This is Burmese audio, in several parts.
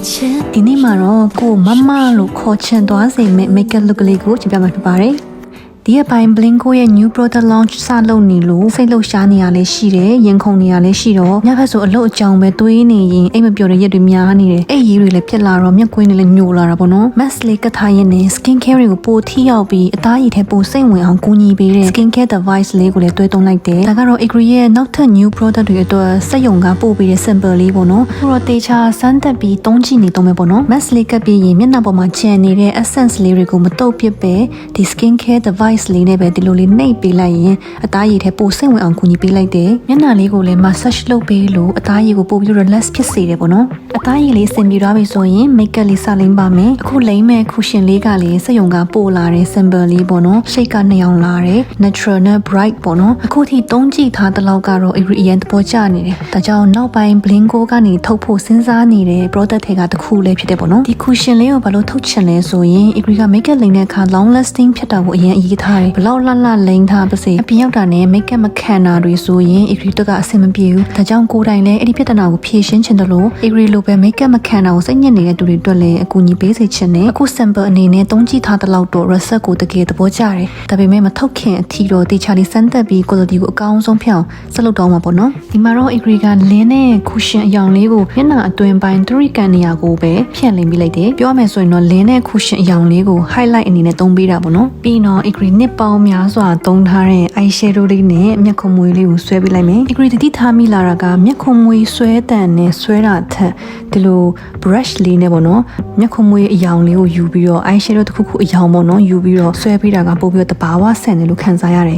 ဒီနေ့မှာတော့ကိုမမလို့ခေါ်ချင်သွားစေမယ့် makeup look လေးကိုကြည့်ပြမှာဖြစ်ပါတယ်ဒီအပိုင်း Blinko ရဲ့ new product launch စလုပ်နေလို့စိတ်လှုပ်ရှားနေရလဲရှိတယ်ရင်ခုန်နေရလဲရှိတော့ညဘက်ဆိုအလုပ်အကြောင်းပဲတွေးနေရင်အိမ်မပြောတဲ့ရက်တွေများနေတယ်အဲ့ရေးတွေလည်းပြက်လာတော့မျက်ကွင်းတွေလည်းညိုလာတာပေါ့နော် mask လေးကထားရင်းနဲ့ skin care တွေကိုပိုထိရောက်ပြီးအသားရည်ထဲပိုစိတ်ဝင်အောင်ကူညီပေးတဲ့ skin care device လေးကိုလည်းတွဲသုံးလိုက်တယ်ဒါကတော့ Agree ရဲ့နောက်ထပ် new product တွေအတွက်စက်ရုံကပို့ပေးတဲ့ sample လေးပေါ့နော်ဆိုတော့တေချာစမ်းသပ်ပြီးသုံးကြည့်နေတော့မယ်ပေါ့နော် mask လေးကပ်ပြီးရင်မျက်နှာပေါ်မှာကျန်နေတဲ့ essence လေးတွေကိုမတုပ်ပစ်ပဲဒီ skin care device လေးနဲ့ပဲဒီလိုလေးနှိပ်ပေးလိုက်ရင်အသားရည်ထဲပိုစိတ်ဝင်အောင်ကူညီပေးလိုက်တယ်မျက်နှာလေးကိုလည်း massage လုပ်ပေးလို့အသားရည်ကိုပိုပြီး relax ဖြစ်စေတယ်ပေါ့နော်အသားရည်လေးဆင်ပြေသွားပြီဆိုရင် makeup လေးစလိမ့်ပါမယ်အခုလိမ့်မဲ့ cushion လေးကလည်းစက်ရုံကပို့လာတဲ့ sample လေးပေါ့နော် shade က2အောင်လာတယ် natural နဲ့ bright ပေါ့နော်အခုထိသုံးကြည့်ထားတဲ့လောက်ကတော့ Agree အရင်သဘောကျနေတယ်ဒါကြောင့်နောက်ပိုင်း Blinko ကနေထုတ်ဖို့စဉ်းစားနေတဲ့ product တွေကတစ်ခုလည်းဖြစ်တယ်ပေါ့နော်ဒီ cushion လေးကိုဘာလို့ထုတ်ချင်လဲဆိုရင် Agree က makeup လိမ့်တဲ့အခါ long lasting ဖြစ်တာကိုအရင်အရေးထားတယ်ဘလောက်လှလိမ့်ထားပါစေအပြင်ရောက်တာနဲ့ makeup မခံတာတွေဆိုရင် Agree တို့ကအဆင်မပြေဘူးဒါကြောင့်ကိုယ်တိုင်လည်းအဲ့ဒီပြဿနာကိုဖြေရှင်းချင်တယ်လို့ Agree လိုပဲ makeup မခံတာကိုစိတ်ညစ်နေတဲ့သူတွေအတွက်လည်းအကူအညီပေးစေချင်တယ်အခု sample အနေနဲ့သုံးကြည့်ထားတဲ့လောက်တော့ result ကိုတကယ်သဘောကျတယ်ဒါပေမဲ့မထုတ်ခင်အထီတော့တေချာလေးစမ်းသပ်ပြီး quality ကိုအကောင်းဆုံးဖြစ်အောင်ဆက်လုပ်တော့မှာပေါ့နော်ဒီမှာတော့ Agree ကလင်းနဲ့ cushion အယောင်လေးကိုမျက်နှာအတွင်းပိုင်း3ကန်နေရာကိုပဲဖြန့်လင်းပေးလိုက်တယ်ပြောရမယ်ဆိုရင်တော့လင်းနဲ့ cushion အယောင်လေးကို highlight အနေနဲ့သုံးပေးတာပေါ့နော်ပြီးတော့ Agree နှစ်ပေါင်းများစွာသုံးထားတဲ့ eye shadow လေးနဲ့မျက်ခုံမွေးလေးကိုဆွဲပေးလိုက်မယ် Agree တတိထားမိလာတာကမျက်ခုံမွေးဆွဲတန်နဲ့ဆွဲတာထက်ဒီလို brush လေးနဲ့ပေါ့နော်မျက်ခုံမွေးအယောင်လေးကိုယူပြီးတော့ eye shadow တစ်ခုခုအယောင်ပေါ့နော်ယူပြီးတော့ဆွဲပေးတာကပို့ပြီးတော့တဘာဝဆန်တယ်လို့ခံစားရတယ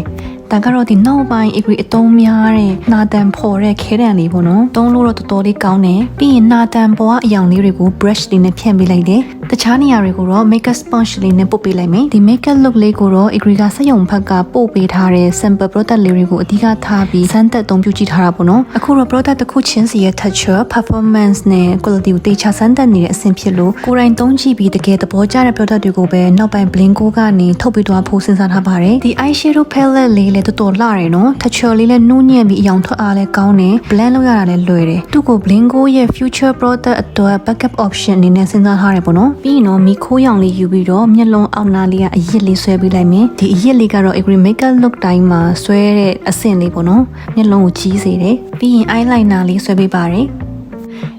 ်ဒါကတော့ဒီနောက်ပိုင်း Agree အသုံးများတဲ့နာတန်ဖော်တဲ့ခဲတံလေးပေါ့နော်သုံးလို့တော့တော်တော်လေးကောင်းတယ်ပြီးရင်နာတန်ပေါ်ကအယောင်လေးတွေကို brush လေးနဲ့ဖြန့်ပေးလိုက်တယ်တခြားနေရာတွေကိုတော့ makeup sponge လေးနဲ့ပုတ်ပေးလိုက်မယ်ဒီ makeup look လေးကိုတော့ Agree ကစက်ရုံဘက်ကပို့ပေးထားတဲ့ sample product လေးတွေကိုအဓိကထားပြီးစမ်းသပ်အသုံးပြုကြည့်ထားတာပေါ့နော်အခုတော့ product တစ်ခုချင်းစီရဲ့ texture performance နဲ့ quality ကိုတေချာစမ်းသပ်နေတဲ့အဆင့်ဖြစ်လို့ကိုယ်တိုင်သုံးကြည့်ပြီးတကယ်သဘောကျတဲ့ product တွေကိုပဲနောက်ပိုင်း Blinko ကနေထုတ်ပေးသွားဖို့စဉ်းစားထားပါတယ်ဒီ eyeshadow palette လေးလည်းတော်တော်လှတယ်နော် texture လေးလည်းနူးညံ့ပြီးအယောင်ထွက်အားလည်းကောင်းတယ် blend လုပ်ရတာလည်းလွယ်တယ်သူ့ကို Blinko ရဲ့ future product အတွက် backup option အနေနဲ့စဉ်းစားထားတယ်ပေါ့နော်ပြီးရင်တော့မီခိုးရောင်လေးယူပြီးတော့မျက်လုံးအောက်နားလေးကအရစ်လေးဆွဲပေးလိုက်မယ်ဒီအရစ်လေးကတော့ Agree makeup look တိုင်းမှာဆွဲတဲ့အဆင့်လေးပေါ့နော်မျက်လုံးကိုကြီးစေတယ်ပြီးရင် eyeliner လေးဆွဲပေးပါတယ်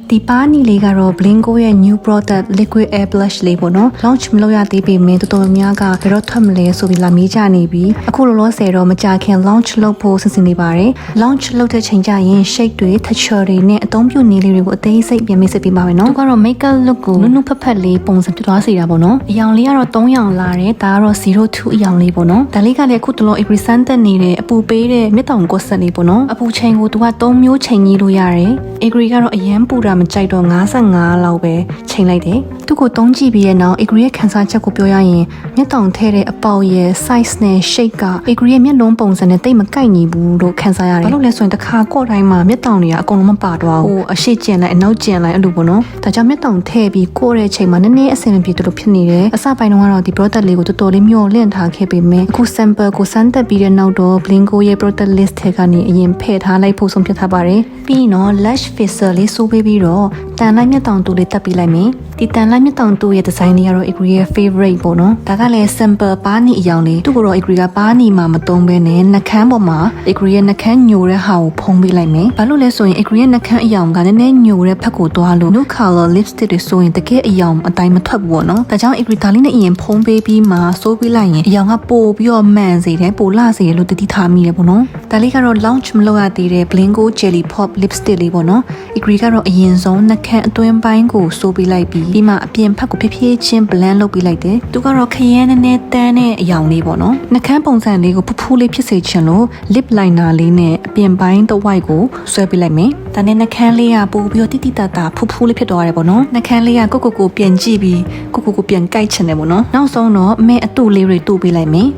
ဒီပါနီလေးကတော့ Blinko ရဲ့ new product liquid air blush လေးပေါ့နော် launch မလုပ်ရသေးပေမဲ့တော်တော်များကဘယ်တော့ထွက်မလဲဆိုပြီးလာမေးကြနေပြီအခုလောလောဆယ်တော့မကြခင် launch လုပ်ဖို့စဉ်းစားနေပါတယ် launch လုပ်တဲ့ချိန်ကျရင် shade တွေ texture တွေနဲ့အသုံးပြုနည်းလေးတွေကိုအသေးစိတ်ပြန်မိတ်ဆက်ပေးပါမယ်နော်သူကတော့ makeup look ကိုနုနုဖက်ဖက်လေးပုံစံပြသွားစေတာပေါ့နော်အယောင်လေးကတော့3ရောင်လာတယ်ဒါကတော့02အယောင်လေးပေါ့နော်ဒါလေးကလည်းအခုတလုံး Agree စမ်းသက်နေတဲ့အပူပေးတဲ့မြစ်တောင်ကွက်ဆက်လေးပေါ့နော်အပူချိန်ကိုသူက3မျိုးချိန်ကြီးလို့ရတယ် Agree ကတော့အရန်ပူတာမကြိုက်တော့55လောက်ပဲချိန်လိုက်တယ်သူ့ကိုသုံးကြည့်ပြီးရဲ့နောက် Agree ရဲ့ခန်းစားချက်ကိုပြောရရင်မျက်တောင်ထဲတဲ့အပေါက်ရဲ့ size နဲ့ shape က Agree ရဲ့မျက်လုံးပုံစံနဲ့တိတ်မကိုက်ညီဘူးလို့ခန်းစားရတယ်ဘာလို့လဲဆိုရင်တစ်ခါကော့တိုင်းမှာမျက်တောင်တွေကအကုန်လုံးမပါတော့ဘူးအရှိကျင်လိုက်အနောက်ကျင်လိုက်အဲ့လိုပေါ့နော်ဒါကြောင့်မျက်တောင်ထဲပြီးကော့တဲ့ချိန်မှာနည်းနည်းအဆင်မပြေတယ်လို့ဖြစ်နေတယ်အစပိုင်းတုန်းကတော့ဒီ product လေးကိုတော်တော်လေးမျှော်လင့်ထားခဲ့ပေမဲ့အခု sample ကိုစမ်းသပ်ပြီးတဲ့နောက်တော့ Blinko ရဲ့ product list ထဲကနေအရင်ဖယ်ထားလိုက်ဖို့ဆုံးဖြတ်ထားပါတယ်ပြီးရင်တော့ lash fixer လေးစိုးပေးပြီးတော့တန်လိုက်မျက်တောင်တူလေးတက်ပေးလိုက်မယ်ဒီတန်လိုက်မျက်တောင်တူရဲ့ design လေးကတော့ Agree ရဲ့ favorite ပေါ့နော်ဒါကလည်း sample ပါနီအယောင်လေးသူ့ကိုတော့ Agree ကပါနီမှာမသုံးဘဲနဲ့နှာခမ်းပေါ်မှာ Agree ရဲ့နှာခမ်းညိုတဲ့ဟာကိုဖုံးပေးလိုက်မယ်ဘာလို့လဲဆိုရင် Agree ရဲ့နှာခမ်းအယောင်ကနည်းနည်းညိုတဲ့ဖက်ကိုသွားလို့ nude color lipstick တွေဆိုရင်တကယ်အယောင်အတိုင်းမထွက်ဘူးပေါ့နော်ဒါကြောင့် Agree ဒါလေးနဲ့အရင်ဖုံးပေးပြီးမှစိုးပေးလိုက်ရင်အယောင်ကပိုပြီးတော့မှန်စေတယ်ပိုလှစေတယ်လို့တတိထားမိတယ်ပေါ့နော်ဒါလေးကတော့ launch မလုပ်ရသေးတဲ့ Blinko jelly pop lipstick လေးပေါ့နော် Agree ကတော့အရင်ဆုံးနှာခမ်းအတွင်းပိုင်းကိုစိုးပေးလိုက်ပြီးမှအပြင်ဖက်ကိုဖြည်းဖြည်းချင်း blend လုပ်ပေးလိုက်တယ်သူကတော့ခရမ်းနည်းနည်းတန်းတဲ့အယောင်လေးပေါ့နော်နှာခမ်းပုံစံလေးကိုဖူးဖူးလေးဖြစ်စေချင်လို့ lip liner လေးနဲ့အပြင်ပိုင်းတစ်ဝိုက်ကိုဆွဲပေးလိုက်မယ်ဒါနဲ့နှာခမ်းလေးကပို့ပြီးတော့တိတိတတ်တာဖူးဖူးလေးဖြစ်သွားတယ်ပေါ့နော်နှာခမ်းလေးကကိုပြန်ကြည့်ပြီးကိုပြန်ကြိုက်ချင်တယ်ပေါ့နော်နောက်ဆုံးတော့အမဲအတူလေးတွေတူပေးလိုက်မယ်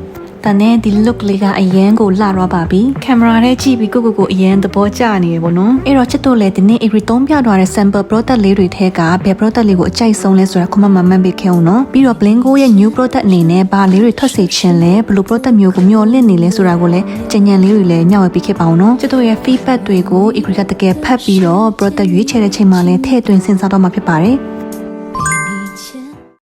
တန်နဲ့ဒီ look လေးကအရန်ကိုလှတော့ပါပြီကင်မရာထဲကြည့်ပြီးကိုအရန်သဘောကျနေရပေါ့နော်အဲ့တော့ချစ်တို့လည်းဒီနေ့ Agree သုံးပြသွားတဲ့ sample product လေးတွေထဲကဘယ် product လေးကိုအကြိုက်ဆုံးလဲဆိုတာခုမှမှတ်ပေးခဲ့အောင်နော်ပြီးတော့ Blinko ရဲ့ new product အနေနဲ့ဘာလေးတွေထွက်စေချင်လဲဘယ်လို product မျိုးကိုမျှော်လင့်နေလဲဆိုတာကိုလည်းကြဉ္ဉံလေးတွေလည်းမျှဝေပေးခဲ့ပါအောင်နော်ချစ်တို့ရဲ့ feedback တွေကို Agree ကတကယ်ဖတ်ပြီးတော့ product ရွေးချယ်တဲ့ချိန်မှာလည်းထည့်သွင်းစဉ်းစားတော့မှာဖြစ်ပါတယ်